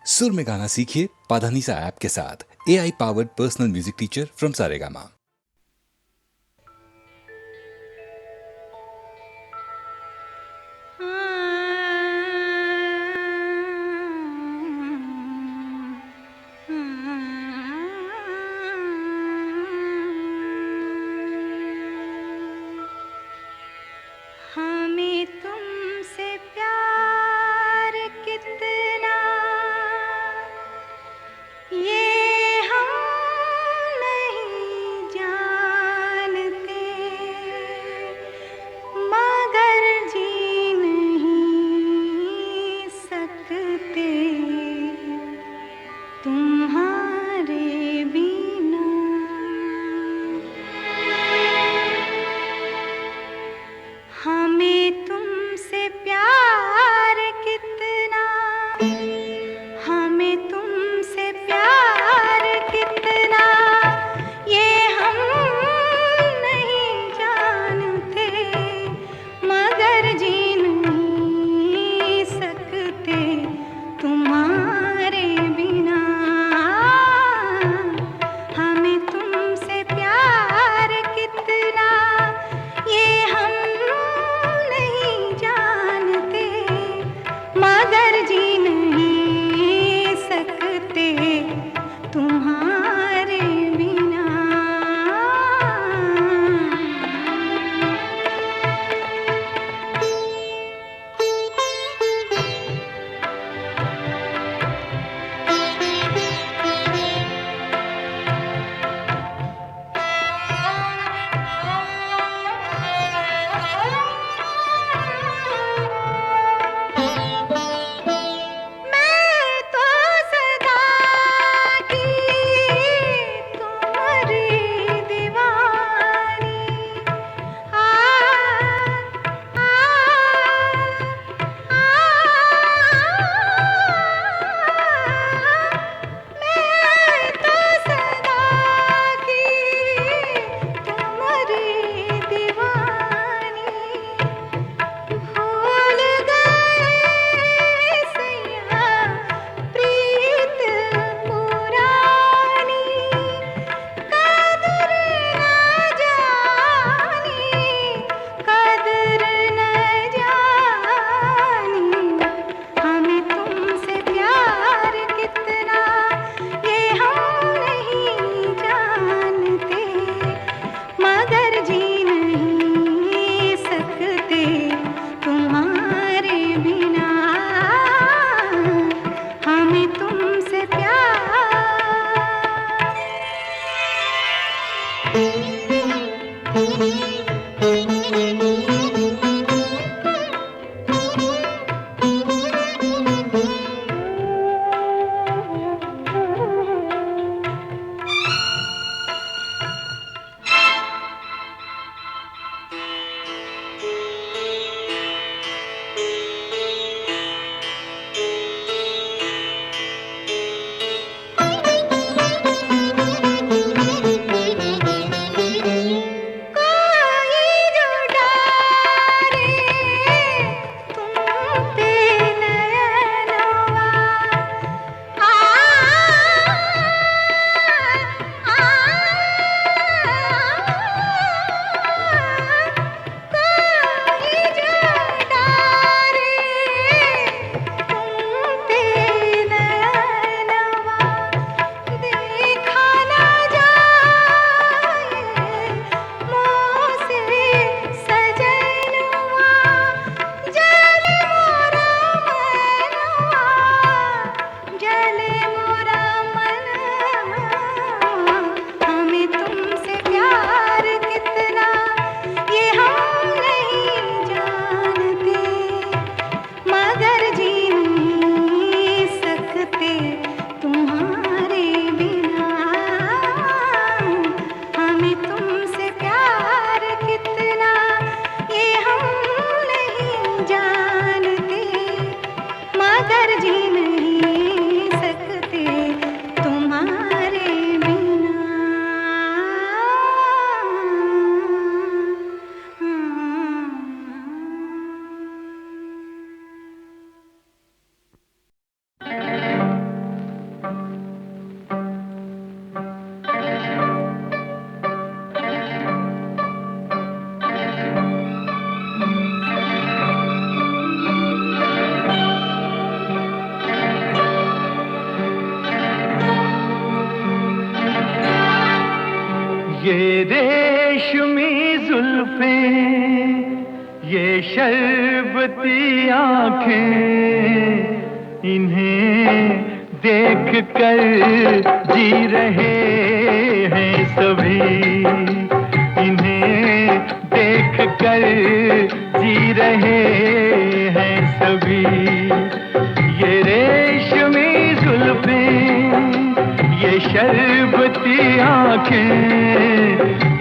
सुर में गाना सीखिए पाधानीसा ऐप के साथ। AI powered personal music teacher from Saregama. हमें तुमसे प्यार कितना ये हम नहीं जानते, मगर जी नहीं सकते तुम्हारे बिना। हमें तुमसे प्यार कितना, हमें तुमसे प्यार कितना ये हम नहीं जानते, मगर जी नहीं सकते तुम्हारे बिना। हमें तुमसे प्यार कितना ये हम नहीं जानते, मगर जी नहीं सकते तुम्हारे बिना। मैं तो सदा की तुम्हारी दीवानी। आ आ मैं तो सदा की तुम्हारी दीवानी। भूल गए सैया प्रीत पुरानी, कदर न जानी, कदर न जानी। हमें तुमसे प्यार कितना ये हम नहीं जानते, मगर जी नहीं सकते तुम्हारे बिना। हमें तुमसे प्यार कोई जो डारे तुम पे नयनवा। आ कोई जो डारे तुम पे नयनवा, देखा ना जाए मोह से सजनवा। जले मोरा मनवा, जले मोरा मनवा। हमें तुमसे प्यार कितना ये हम नहीं जानते, मगर जी नहीं सकते तुम्हारे बिना। हमें तुमसे प्यार कितना ये हम नहीं जानते, मगर जी नहीं सकते ये रेशमी जुल्फें, ये शरबती आँखें, इन्हें देख कर जी रहे हैं सभी, इन्हें देख कर जी रहे हैं सभी। ये रेशमी जुल्फें, ये शरबती आँखें,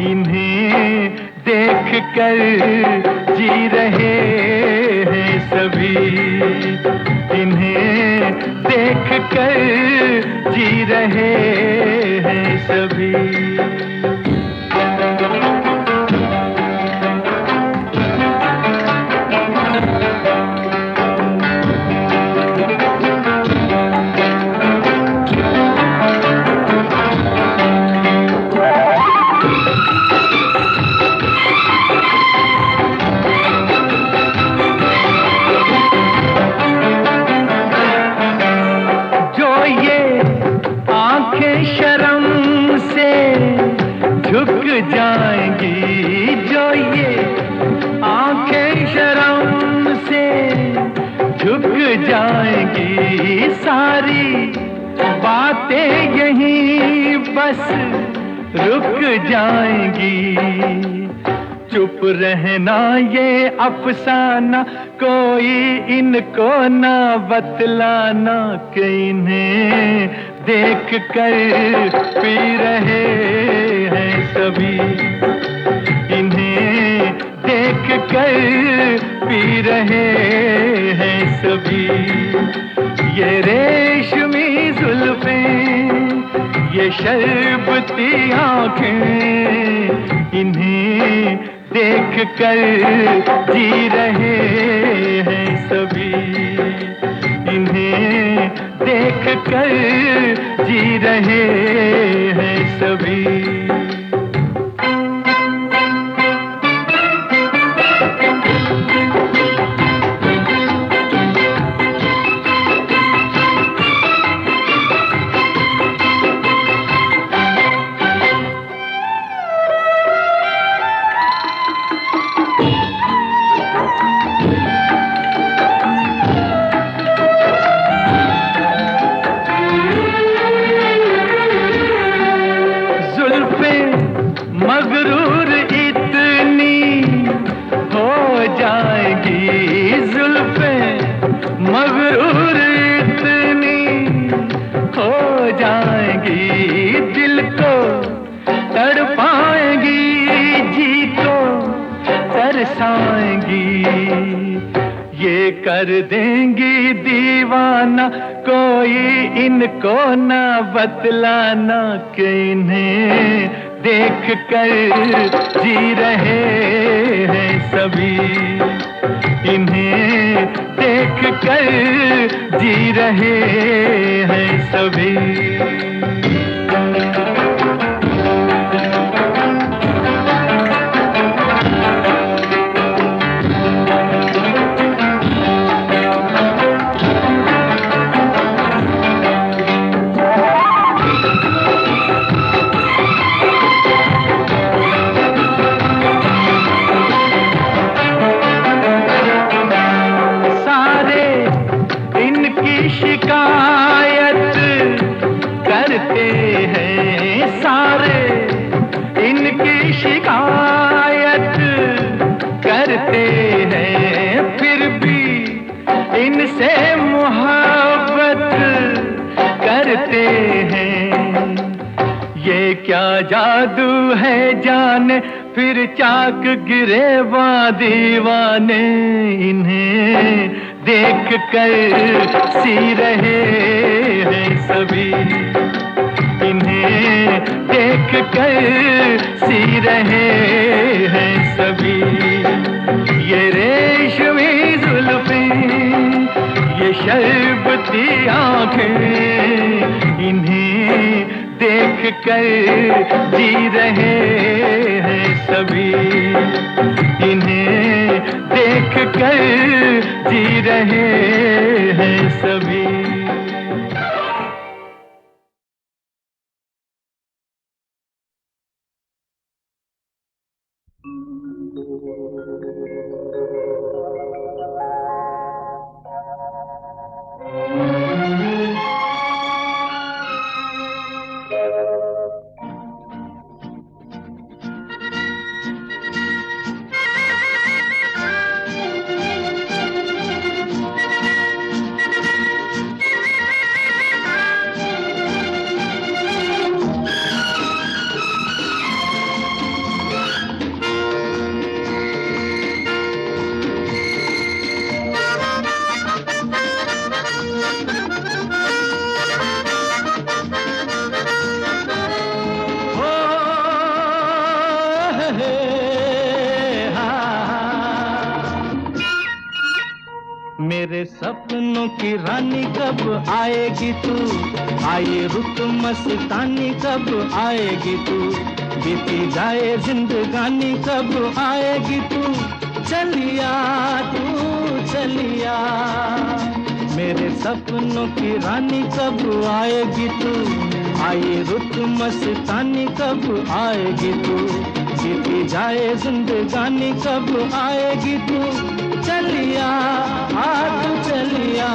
इन्हें देख कर जी रहे हैं सभी, इन्हें देख कर जी रहे हैं सभी। शर्म से झुक जाएंगी, जो ये आंखें शर्म से झुक जाएंगी, सारी बातें यहीं बस रुक जाएंगी। चुप रहना ये अफसाना, कोई इनको ना बतलाना, कि इन्हें देख कर पी रहे हैं सभी, इन्हें देख कर पी रहे हैं सभी। ये रेशमी जुल्फें, ये शरबती आँखें, इन्हें देख कर जी रहे हैं सभी, इन्हें देख कर जी रहे हैं सभी। मगरूर इतनी हो जाएगी, जुल्फें मगरूर इतनी हो जाएगी, दिल को तड़पाएंगी, जी को तरसाएंगी, ये कर देंगी दीवाना, कोई इनको ना बतलाना, कि इन्हें देख कर जी रहे हैं सभी, इन्हें देख कर जी रहे हैं सभी। शिकायत करते हैं सारे, इनकी शिकायत करते हैं, फिर भी इनसे मोहब्बत करते हैं। ये क्या जादू है जाने, फिर चाक गिरे दीवाने, इन्हें देख कर सी रहे हैं सभी, इन्हें देख कर सी रहे हैं सभी। ये रेशमी जुल्फें, ये शरबती आँखें, इन्हें देख कर जी रहे हैं सभी, इन्हें देख कर जी रहे हैं सभी। सपनों की रानी कब आएगी तू, आए रुत मस्तानी कब आएगी तू, बीती जाए जिंदगानी कब आएगी तू, चलिया तू चलिया, मेरे सपनों की रानी कब आएगी तू, आए रुत मस्तानी कब आएगी तू, बीती जाए जिंदगानी कब आएगी तू, चलिया तू चलिया।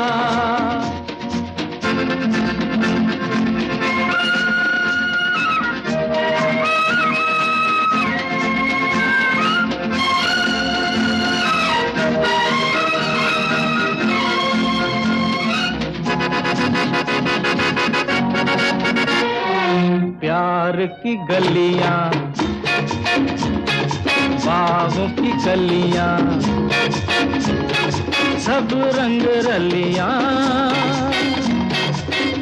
प्यार की गलियां, बागों की कलियां, सब रंग रलियां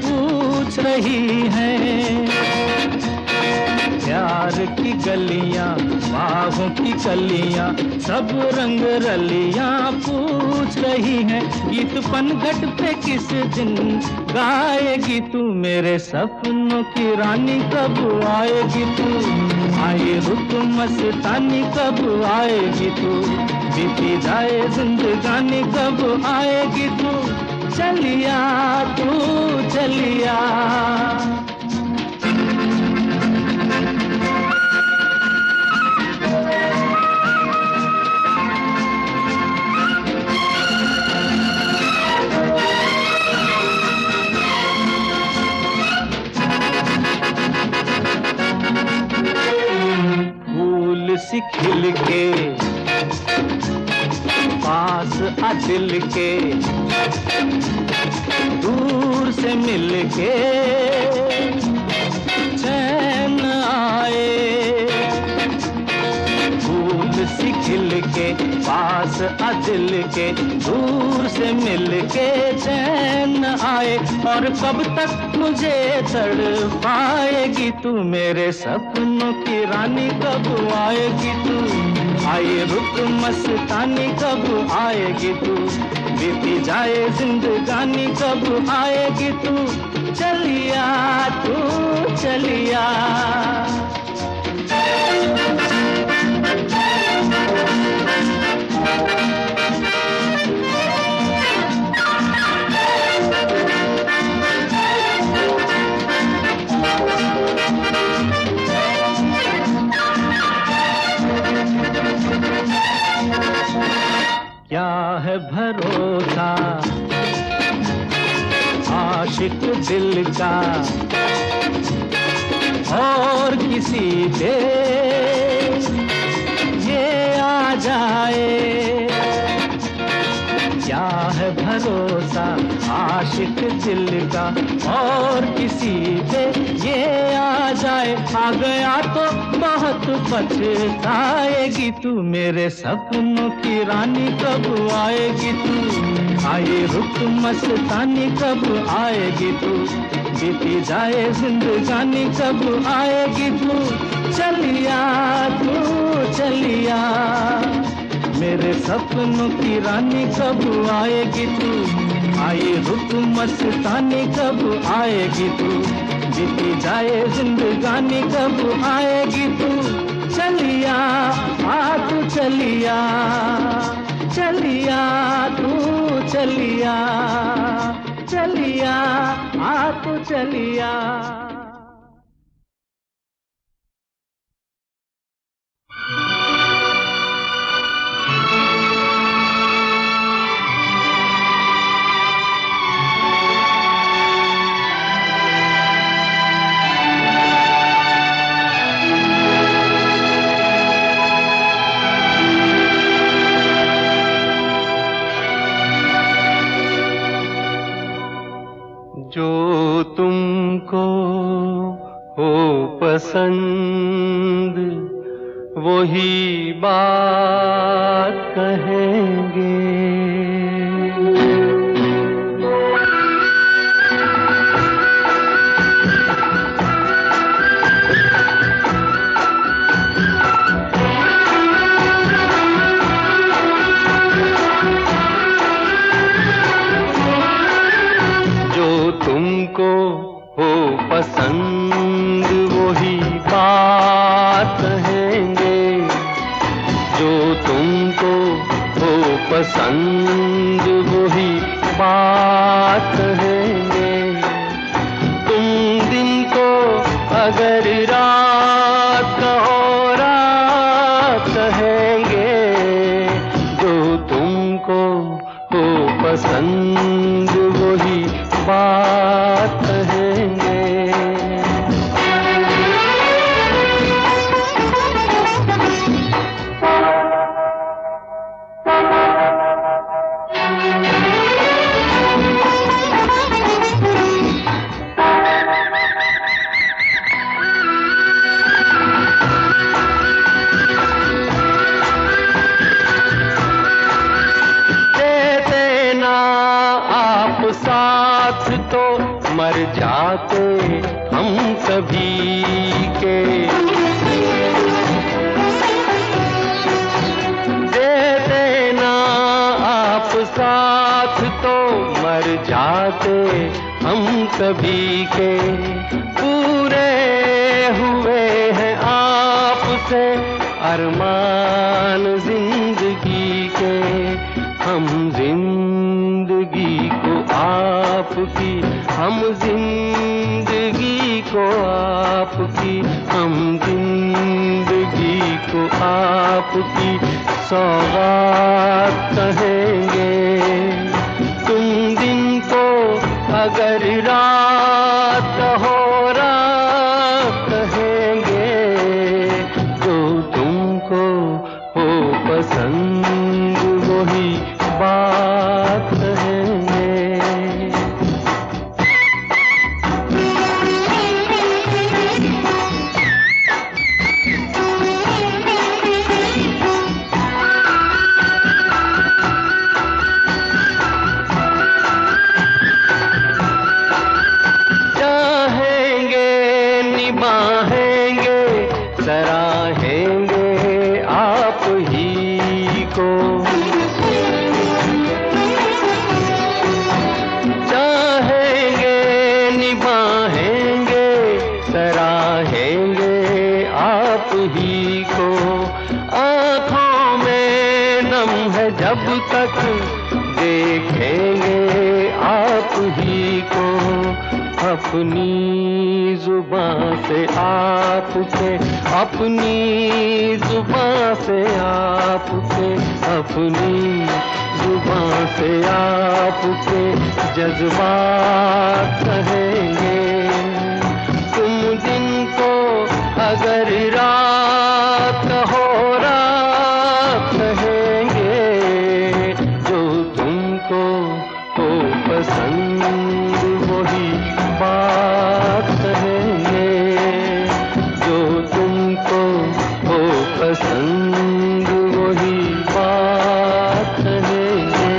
पूछ रही हैं, प्यार की गलियां, बागों की कलियां, सब रंग रलियां पूछ रही हैं, गीत पनघट पे किस दिन गाएगी तू, मेरे सपनों की रानी कब आएगी तू, आए रुत मस्तानी कब आएगी तू, बीती जाए जिंदगानी कब आएगी तू, चलिया तू चलिया। सी खिल के पास आ दिल के, दूर से मिल के चैन आए, फूल सी खिल के पास आ दिल के, दूर से मिल के चैन आए, और कब तक मुझे तड़पाएगी तू, मेरे सपनों की रानी कब आएगी तू, आए रुत मस्तानी कब आएगी तू, बीती जाए जिंदगानी कब आएगी तू, चलिया तू चलिया। क्या है भरोसा आशिक दिल का और किसी पे ये आ जाए, क्या है भरोसा आशिक दिल का और किसी पे ये आ जाए, आ गया तो बहुत पछताएगी तू, मेरे सपनों की रानी कब आएगी तू, आए रुत मस्तानी कब आएगी तू, बीती जाए जिंदगानी कब आएगी तू, चलिया तू चलिया, मेरे सपनों की रानी कब आएगी तू, आए रुत मस्तानी कब आएगी तू, बीती जाए जिंदगानी कब आएगी तू, चलिया तू चलिया, चलिया तू चलिया, चलिया तू चलिया। जो तुमको हो पसंद वही बात कहेंगे, पसंद वही बात कहेंगे, जो तुमको हो पसंद वही बात कहेंगे। तुम दिन को अगर रात कहो रात कहेंगे, जो तुमको हो पसंद वही बात कहेंगे। साथ तो मर जाते हम सभी के, दे देना आप साथ तो मर जाते हम सभी के। पूरे हुए हैं आपसे अरमान जिंदगी के, हम जिंदगी को आपकी, हम जिंदगी को आपकी, हम जिंदगी को आपकी सौगात कहेंगे। तुम दिन को अगर रात कहो रात कहेंगे, जो तुमको हो पसंद वही बात कहेंगे। चाहेंगे निभाएंगे सराहेंगे आप ही को, चाहेंगे निभाएंगे सराहेंगे आप ही को। आँखों में नम है जब तक देखेंगे आप ही को, अपनी जुबान से आपके, अपनी जुबान से आपके, अपनी जुबान से आपके जज्बात कहेंगे। तुम दिन को अगर रात कहो रात कहेंगे, जो तुमको हो पसंद वही बात कहेंगे, जो तुमको हो पसंद वही बात कहेंगे।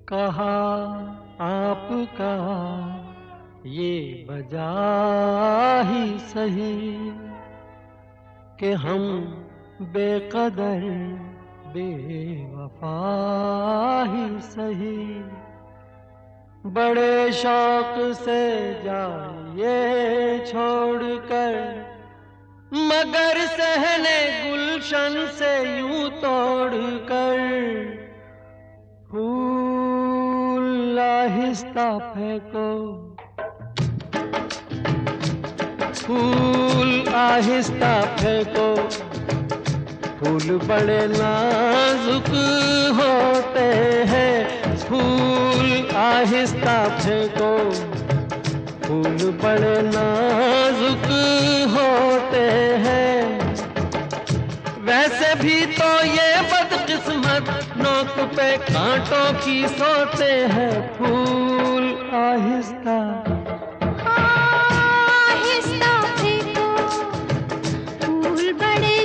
कहा आपका ये बजा ही सही कि हम बेकदर बेवफा ही सही, बड़े शौक से जाइए छोड़कर, मगर सहने गुलशन से यूं तोड़कर। फूल आहिस्ता फेंको, फूल आहिस्ता फेंको, फूल बड़े नाजुक होते हैं। फूल आहिस्ता फेंको, फूल बड़े नाजुक होते हैं। वैसे भी तो ये बदकिस्मत नोक पे कांटों की सोते हैं। फूल आहिस्ता आहिस्ता फेंको, फूल बड़े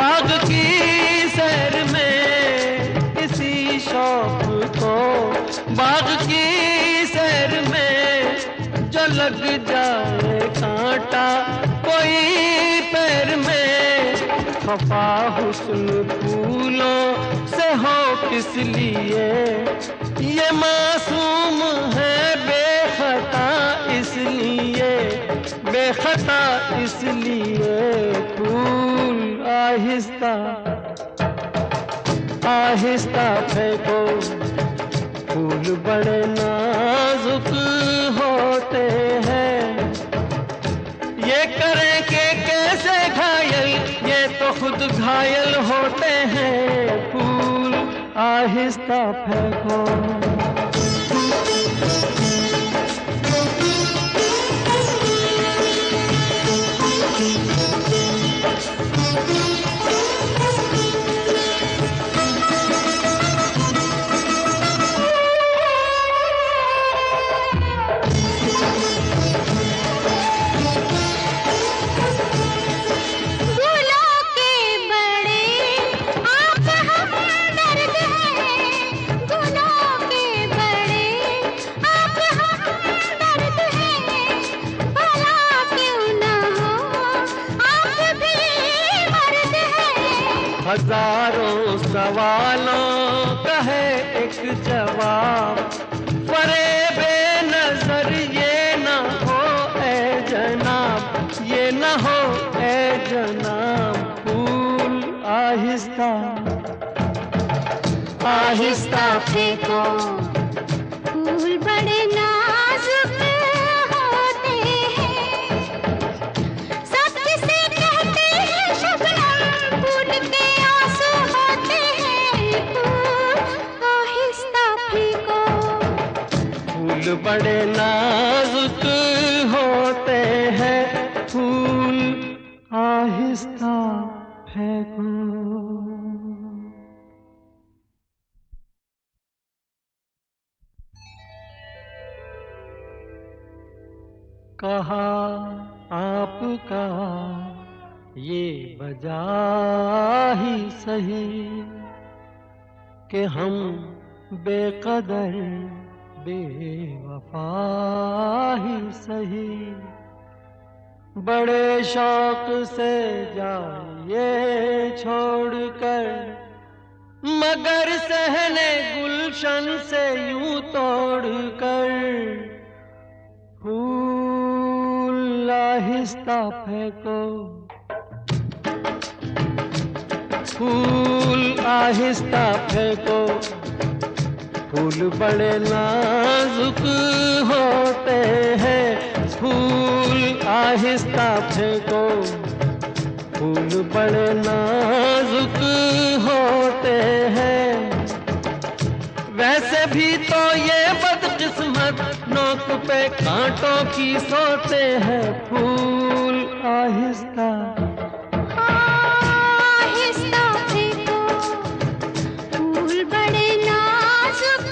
बाग की सैर में इसी शौक को, बाग की सैर में जो लग जाए कांटा कोई पैर में, खफा हुस्न फूलों से हो किस लिए, ये मासूम है बेखता इसलिए, बेखता इसलिए। फूल आहिस्ता आहिस्ता फेंको, फूल बड़े नाजुक होते हैं, ये करें कि कैसे घायल, ये तो खुद घायल होते हैं। फूल आहिस्ता फेंको। हजारों सवालों का है एक जवाब, परे बेनजर ये न हो ए जनाब, ये न हो ए जनाब। फूल आहिस्ता आहिस्ता फेंको, फूल बड़े नाजुक होते हैं, सब किसे कहते हैं शबनम, फूल के आंसू होते हैं। फूल आहिस्ता फेंको, फूल बड़े नाजुक होते हैं, फूल आहिस्ता फेंको। कहा आपका ये वजह ही सही कि हम बेकदर बेवफा ही सही, बड़े शौक से जाइए छोड़कर, मगर सहने गुलशन से यूं तोड़कर। फूल आहिस्ता फेंको, फूल आहिस्ता फेंको, फूल बड़े नाजुक होते हैं। फूल आहिस्ता फेंको, फूल बड़े नाजुक होते हैं। वैसे भी तो ये बदकिस्मत नोक पे कांटों की सोते हैं। फूल आहिस्ता आहिस्ता फेंको, फूल बड़े नाजुक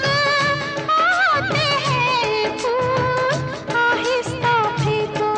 होते हैं। फूल आहिस्ता फेंको।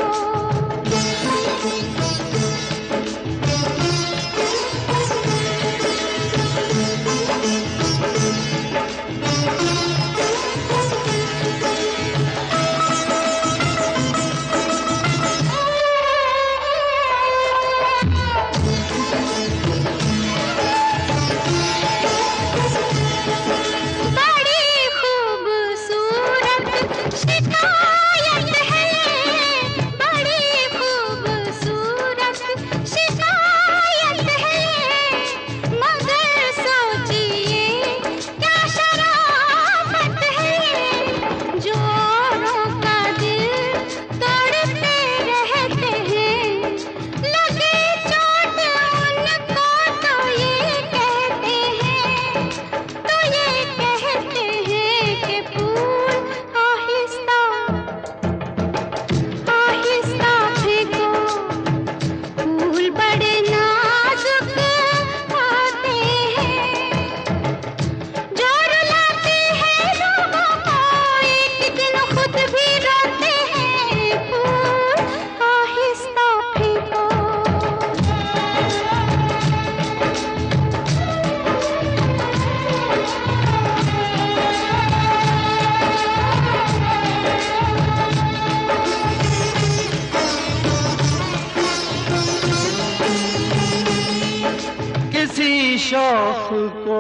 शौक को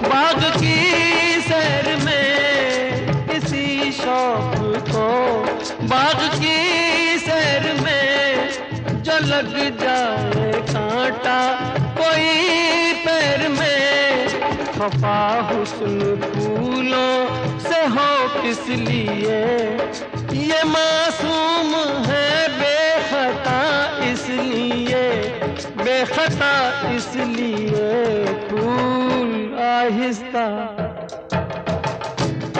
बाग की सैर में, इसी शौक को बाग की सैर में, जो लग जाए कांटा कोई पैर में, खफा हुस्न फूलों से हो किस लिए, ये मासूम है बेखता इसलिए, बेखता इसलिए, फूल आहिस्ता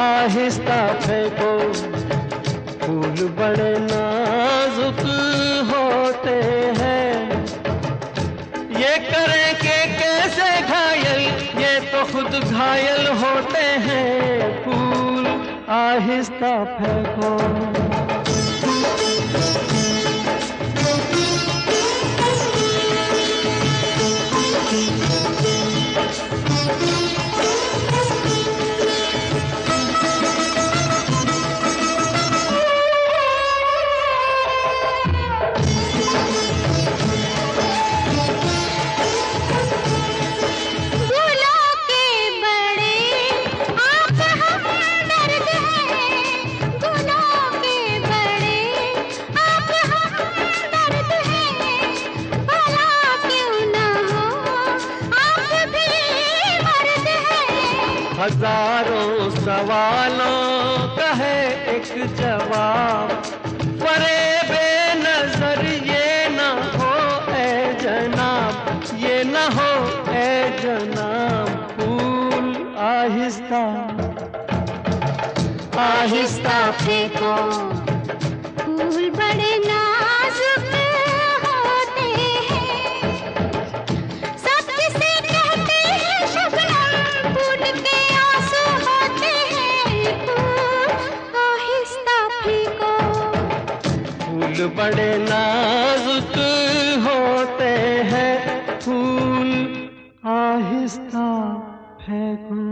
आहिस्ता फेंको, फूल बड़े नाजुक होते हैं, ये करें कि कैसे घायल, ये तो खुद घायल होते हैं, फूल आहिस्ता फेंको। हजारों सवालों का है एक जवाब, परे बेनजर ये न हो ए जनाब, ये न हो ए जनाब, फूल आहिस्ता आहिस्ता फेंको, फूल बड़े नाजुक होते हैं, सब जिसे कहते हैं शबनम, फूल के आंसू होते हैं, फूल आहिस्ता फेंको, फूल बड़े नाजुक होते हैं, फूल आहिस्ता फेंको।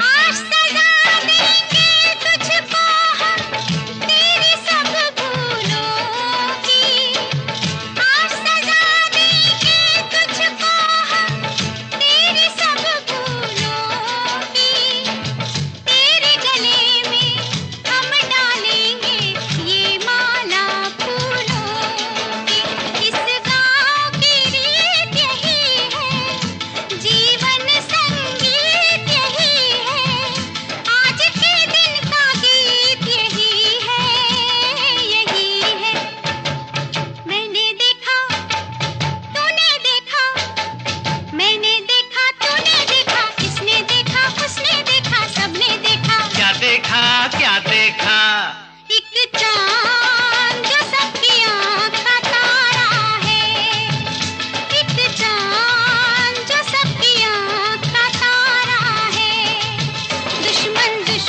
आज सजा देंगे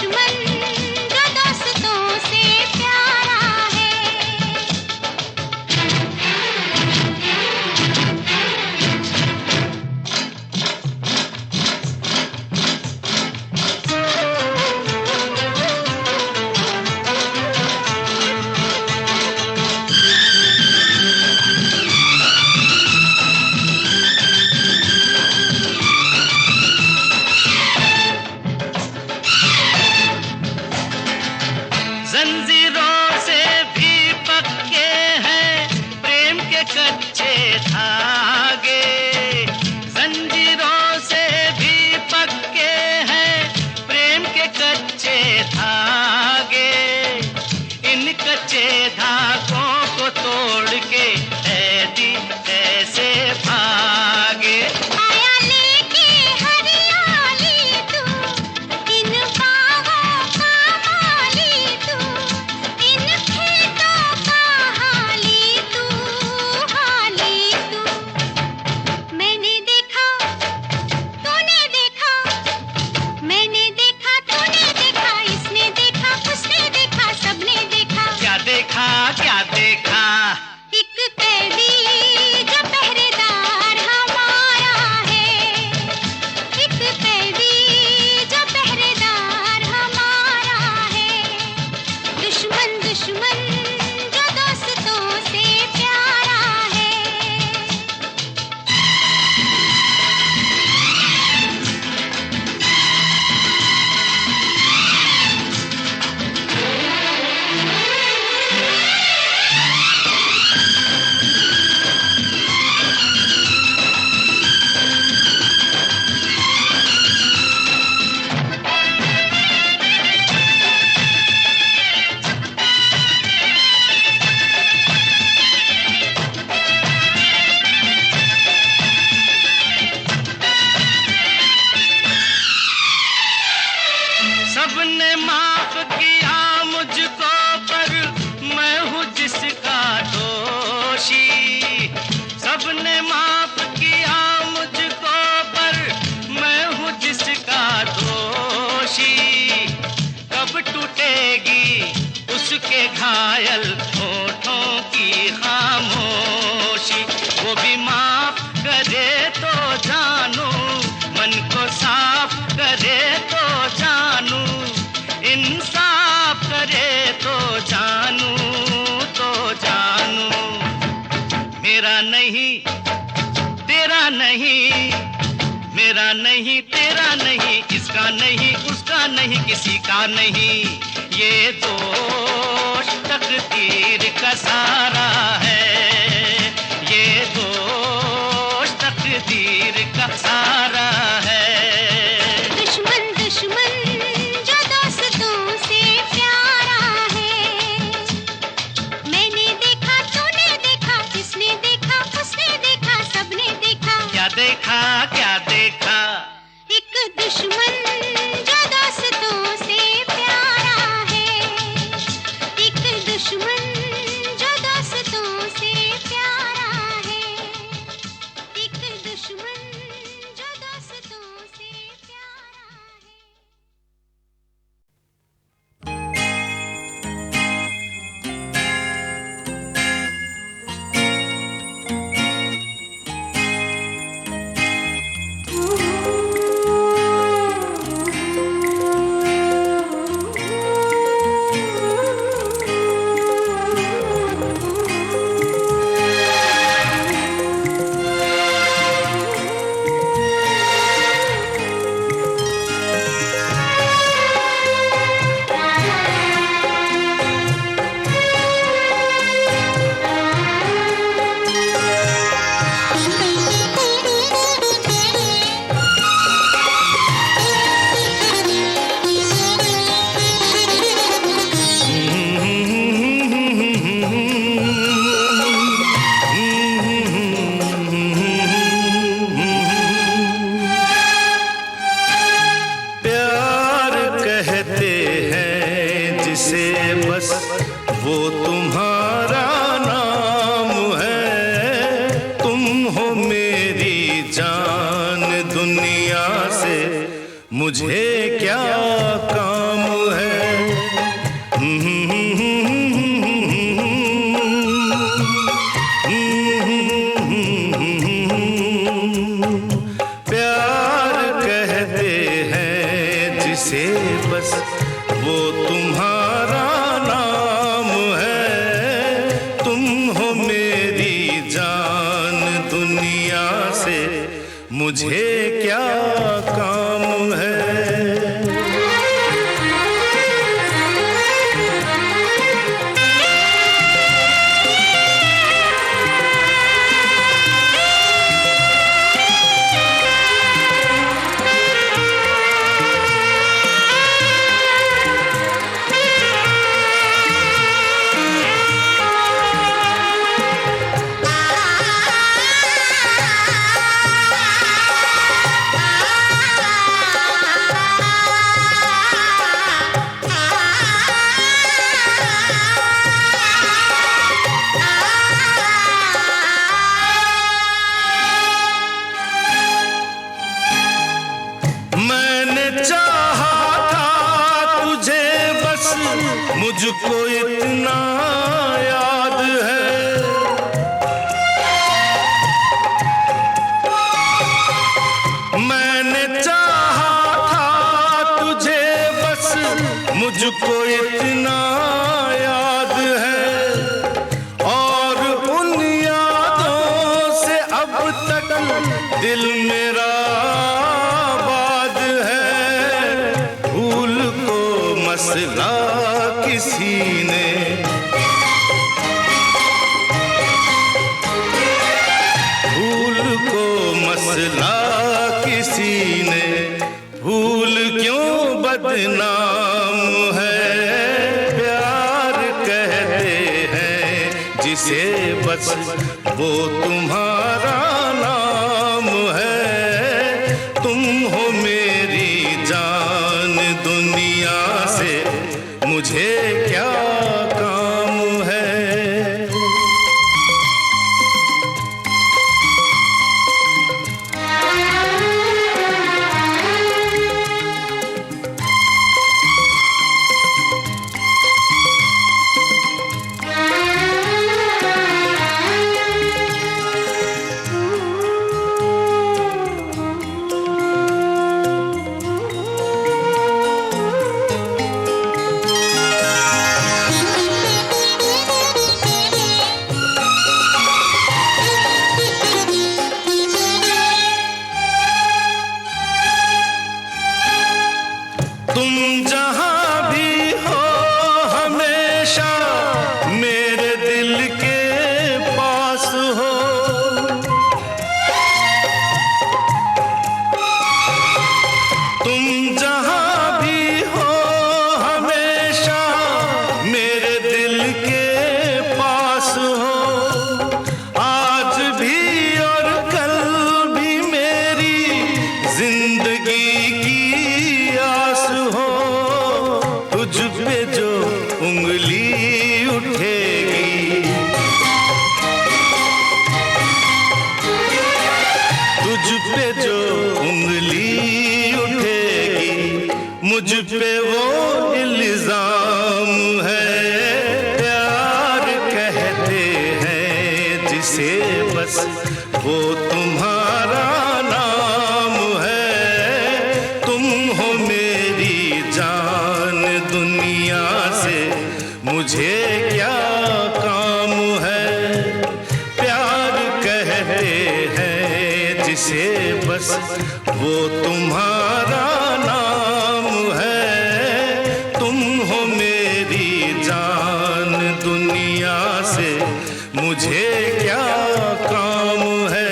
दुश्मन जो दोस्तों से प्यारा है। जंजीरों से भी पक्के हैं प्रेम के कच्चे धागे, जंजीरों से भी पक्के हैं प्रेम के कच्चे धागे। इन कच्चे धागों को तोड़ के ऐदी ऐसे भागे। आया लेके हरियाली तू, इन बाहों का माली तू, इन खेतों का हाली तू, हाली तू। मैंने देखा, तूने देखा, मैंने देखा, तूने देखा, इसने देखा, उसने देखा, सबने देखा। क्या देखा, क्या देखा? एक कैदी जो पहरेदार हमारा है, एक कैदी जो पहरेदार हमारा है। दुश्मन दुश्मन जो दोस्तों से प्यारा है। सबने माफ किया मुझको पर मैं हूँ जिसका दोषी। सबने माफ किया मुझको पर मैं हूँ जिसका दोषी। कब टूटेगी उसके घायल होठों की खामोशी। वो भी माफ करे तो जानू, मन को साफ करे तो जानू, इंसाफ करे तो जानू, तो जानू। मेरा नहीं, तेरा नहीं, मेरा नहीं, तेरा नहीं, इसका नहीं, उसका नहीं, किसी का नहीं। ये दोष तकदीर का सारा है, ये दोष तकदीर का सारा है। दुश्मन दुश्मन जो दोस्तों से प्यारा है। मैंने देखा, तूने देखा, इसने देखा, उसने देखा, सबने देखा। क्या देखा, क्या देखा? एक दुश्मन जो दोस्तों से प्यारा है, एक दुश्मन जो दोस्तों से प्यारा है, एक दुश्मन जो दोस्तों से प्यारा है। वो तुम्हारा नाम है। तुम हो मेरी जान, दुनिया से मुझे क्या काम जिसे बस वो तुम्हारा नाम है। तुम हो मेरी जान, दुनिया से मुझे क्या काम है। मुझको इतना याद है, मैंने चाहा था तुझे बस, मुझको इतना याद है। और उन यादों से अब तक दिल मेरा आबाद है। भूल को मसला किसी ने, भूल को मसला किसी ने, भूल क्यों बदनाम है। प्यार कहते हैं जिसे बस वो तुम्हारा नाम है। तुम हो मेरी जान, दुनिया से मुझे क्या काम है। तुम जहां भी हो हमेशा मेरे दिल के पास हो। तुम जहां भी हो हमेशा मेरे दिल के पास हो। आज भी और कल भी मेरी जिंदगी की आस हो। तुझ पे जो उंगली उठेगी, तुझ पे जो उंगली उठेगी, मुझ पे वो इल्जाम है। प्यार कहते हैं जिसे बस वो तुम्हारा नाम है। तुम हो मेरी जान, दुनिया से मुझे क्या काम है। प्यार कहते हैं जिसे बस वो तुम्हारा नाम है। तुम हो मेरी जान, दुनिया से मुझे क्या काम है।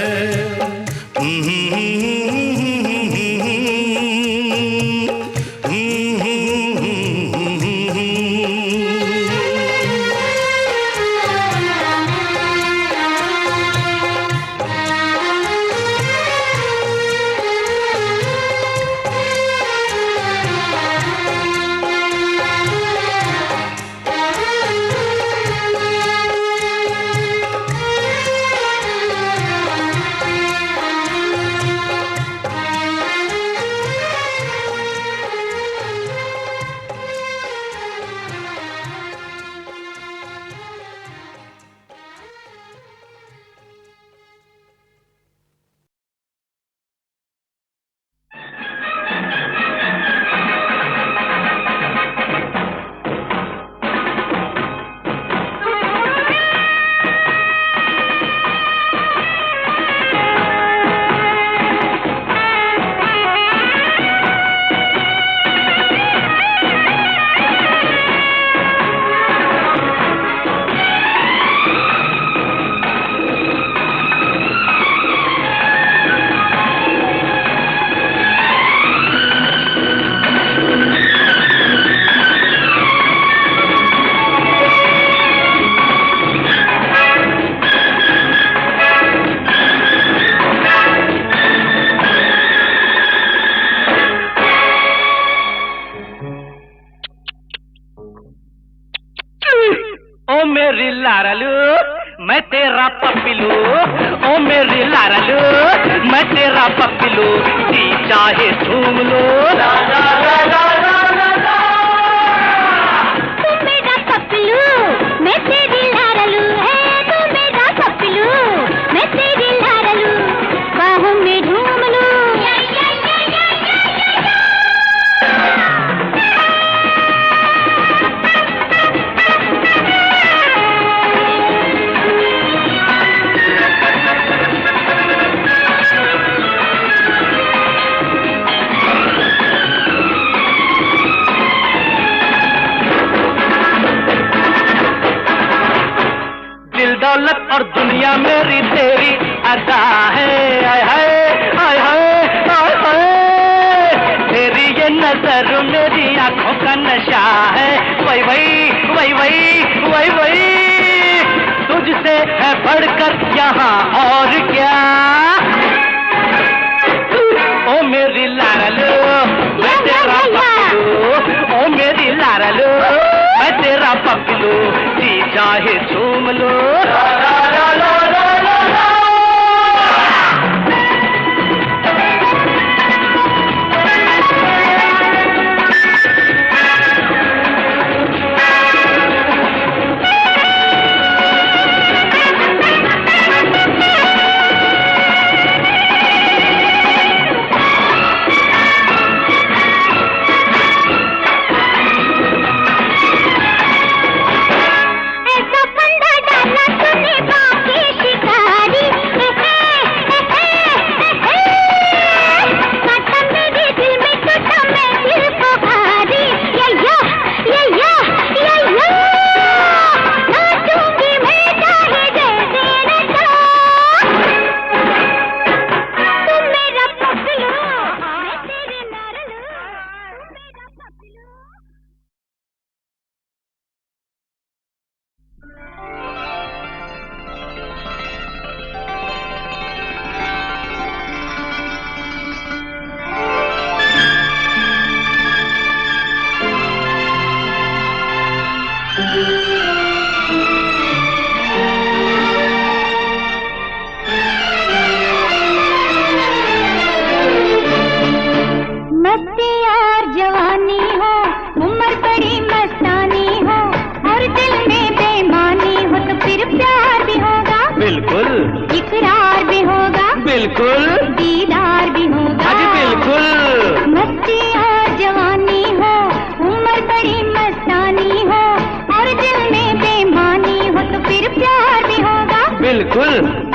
लारलू मैं तेरा पप्पिलू, ओ मेरी लारलू मैं तेरा पप्पिलू, जी चाहे झूम लो ला ला ला ला ला ला ला। तू मेरा पप्पलू मैं तेरी लारलू है, तू मेरा पप्पलू मैं तेरी लारलू, बाहों में झूम लूं। दौलत और दुनिया मेरी तेरी अदा है, आय हाय आय हाय आय हाय, तेरी ये नजर मेरी आंखों का नशा है, वही वही वही वही वही वही, तुझसे है बढ़कर यहाँ और क्या, ओ मेरी लारलू मैं तेरा पप्पलू, ओ मेरी लारलू मैं तेरा पप्पलू, जी चाहे झूम लो ला ला ला ला ला ला ला।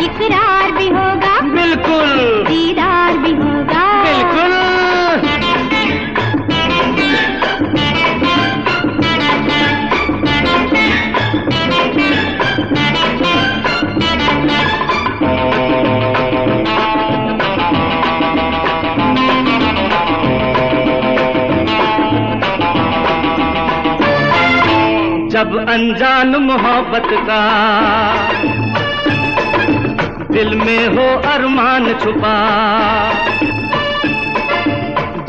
इकरार भी होगा, बिल्कुल दीदार भी होगा, बिल्कुल। जब अनजान मोहब्बत का दिल में हो अरमान छुपा,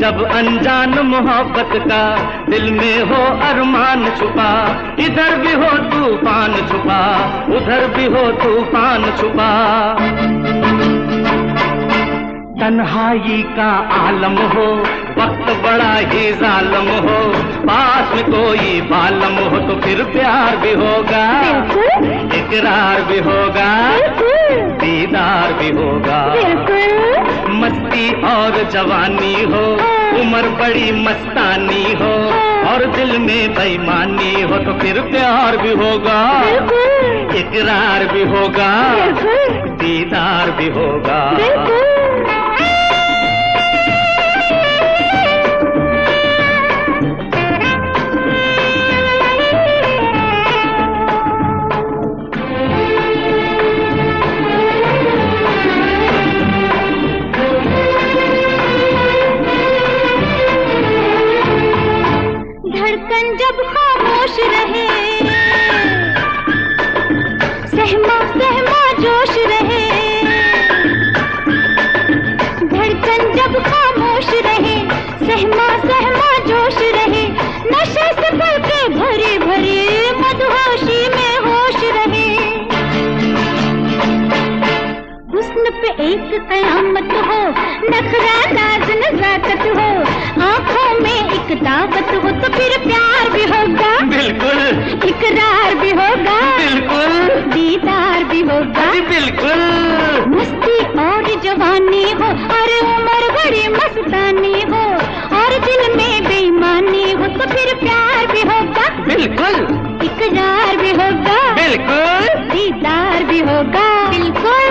जब अनजान मोहब्बत का दिल में हो अरमान छुपा, इधर भी हो तूफान छुपा, उधर भी हो तूफान छुपा, तन्हाई का आलम हो, वक्त बड़ा ही जालम हो, पास में कोई बालम हो तो फिर प्यार भी होगा, इकरार भी होगा, दीदार भी होगा, मस्ती और जवानी हो, उम्र बड़ी मस्तानी हो, और दिल में बेईमानी हो तो फिर प्यार भी होगा, इकरार भी होगा, दीदार भी होगा। धड़कन जब खामोश रहे, सहमा सहमा जोश रहे, धड़कन जब खामोश रहे, सहमा सहमा जोश रहे, नशे से भर के भरे भरे मदहोशी में होश रहे, पे एक कयामत हो, नखरा नाज नजाकत हो, आंखों में एक दावत हो, तो फिर प्यार भी होगा, बिल्कुल, इकरार भी होगा, बिल्कुल, दीदार भी होगा, बिल्कुल। मस्ती और जवानी हो, और उम्र बड़ी मस्तानी हो, और दिल में बेईमानी हो, तो फिर प्यार भी होगा, बिल्कुल, इकरार भी होगा, बिल्कुल, दीदार भी होगा, बिल्कुल।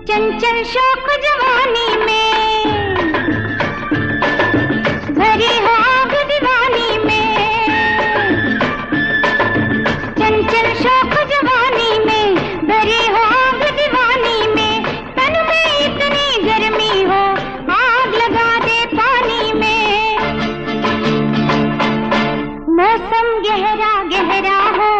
चंचल शौक जवानी में भरी हो आग दीवानी में, चंचल शौक जवानी में भरी हो आग दीवानी में, तन में इतनी गर्मी हो आग लगा दे पानी में, मौसम गहरा गहरा हो,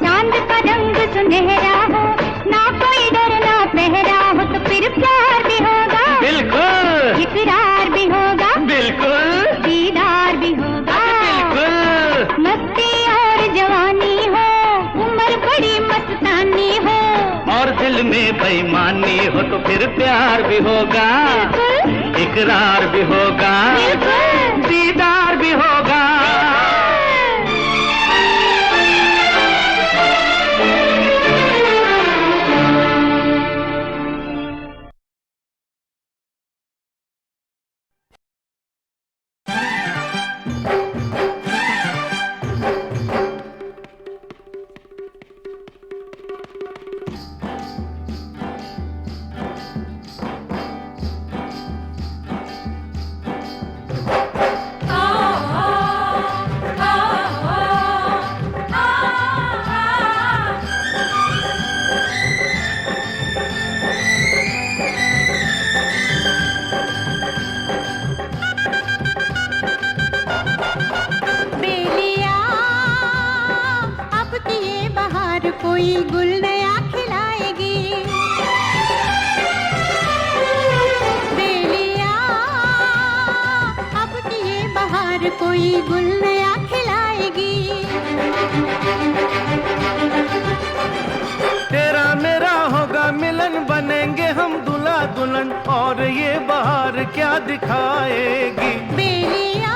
चांद का रंग सुनहरा हो, ना कोई डर ना पहरा हो, तो फिर प्यार भी होगा, बिल्कुल, इकरार भी होगा, बिल्कुल, दीदार भी होगा, बिल्कुल। मस्ती और जवानी हो, उम्र बड़ी मस्तानी हो, और दिल में बेईमानी हो, तो फिर प्यार भी होगा, बिल्कुल, इकरार भी होगा, बिल्कुल, दीदार भी होगा। बेलिया अब की ये बहार कोई गुल नया खिलाएगी, बेलिया अब की ये बहार कोई गुल नया खिलाएगी, तेरा मेरा होगा मिलन, बनेंगे हम दूल्हा दुल्हन, और ये बहार क्या दिखाएगी। बेलिया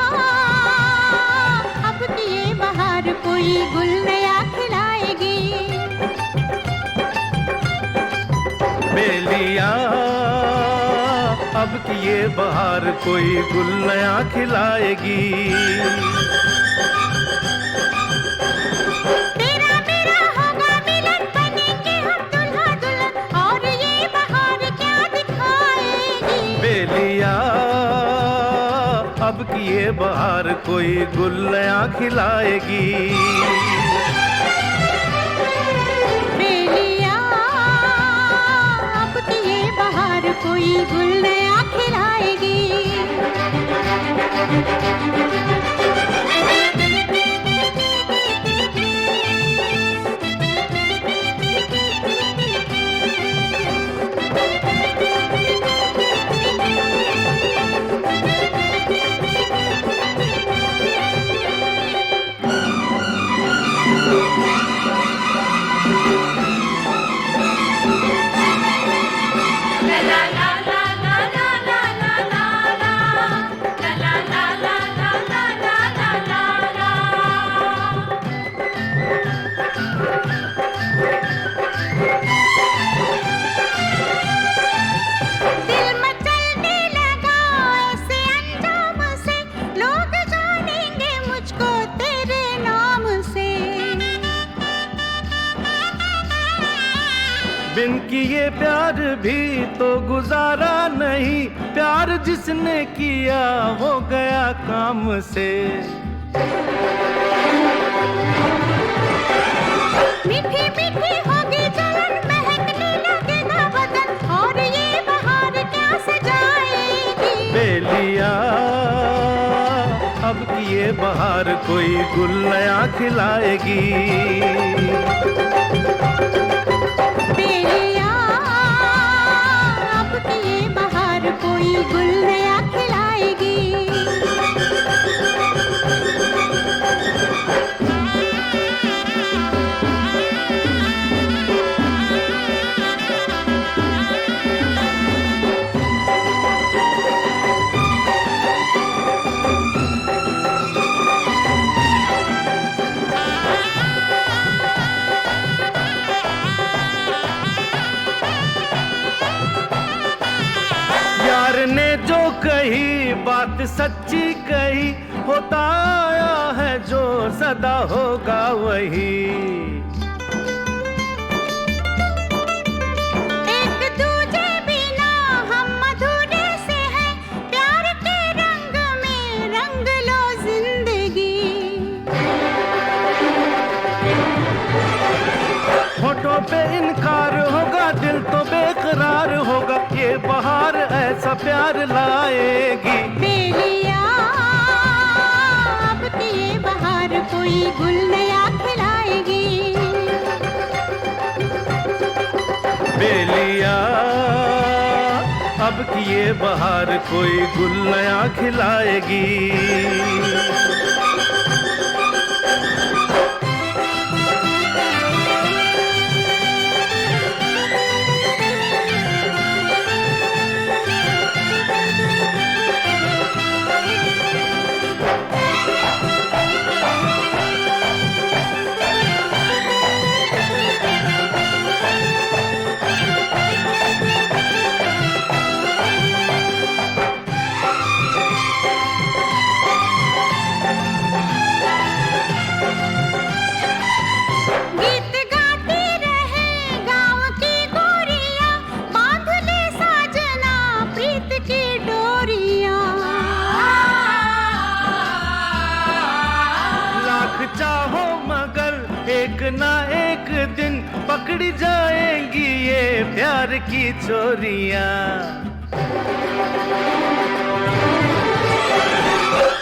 अब की ये बहार कोई गुल नया खिलाएगी, बेलिया अब की ये बहार कोई गुल नया खिलाएगी। तेरा मेरा होगा मिलन, बनेंगे हम दूल्हा दुल्हन, और ये बहार क्या दिखाएगी। बेलिया अब की ये बहार कोई गुल नया खिलाएगी। बेलिया अब की ये बहार कोई गुल नया खिलाएगी। बिन किए प्यार भी तो गुजारा नहीं, प्यार जिसने किया वो गया काम से। मीठी मीठी होगी जलन, महकने लगेगा बदन, और ये बहार क्या सजाएगी। बेलिया अब की ये ये बहार कोई गुल नया खिलाएगी। बेलिया अब की ये बहार कोई गुल नया खिलाएगी। यार ने जो कही बात सच्ची कही, होता आया है जो सदा होगा वही। एक दूजे बिना हम अधूरे से हैं, प्यार के रंग में रंग लो जिंदगी। होठों पे इनकार होगा, दिल तो बेकरार होगा, ये बहार ऐसा प्यार लाएगी। बेलिया अब की ये बहार कोई गुल नया खिलाएगी। बेलिया अब की ये बहार कोई गुल नया खिलाएगी। गीत गाती रहे गाँव की गोरियाँ, बांध ले साजना प्रीत की डोरियाँ। लाख चाहो मगर एक ना एक दिन पकड़ी जाएंगी ये प्यार की चोरियां।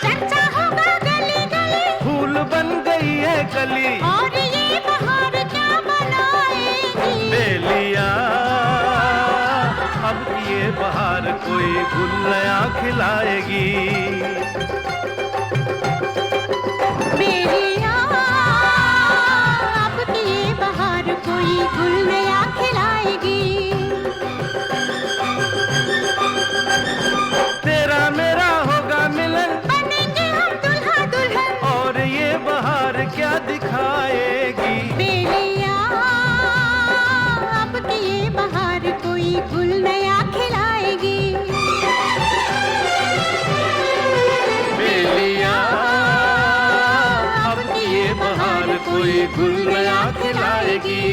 चर्चा होगा गली गली, फूल बन गई है कली, और ये बहार क्या बनाएगी। बेलिया अब ये बहार कोई गुल नया खिलाएगी। बेलिया अब की ये बहार कोई गुल नया खिलाएगी। तेरा मेरा होगा मिलन, बनेंगे हम दुल्हा दुल्हन, और ये बहार क्या दिखाएगी। बेलिया अब की ये बहार कोई गुल नया खिलाएगी। बेलिया अब ये बहार कोई गुल नया खिलाएगी।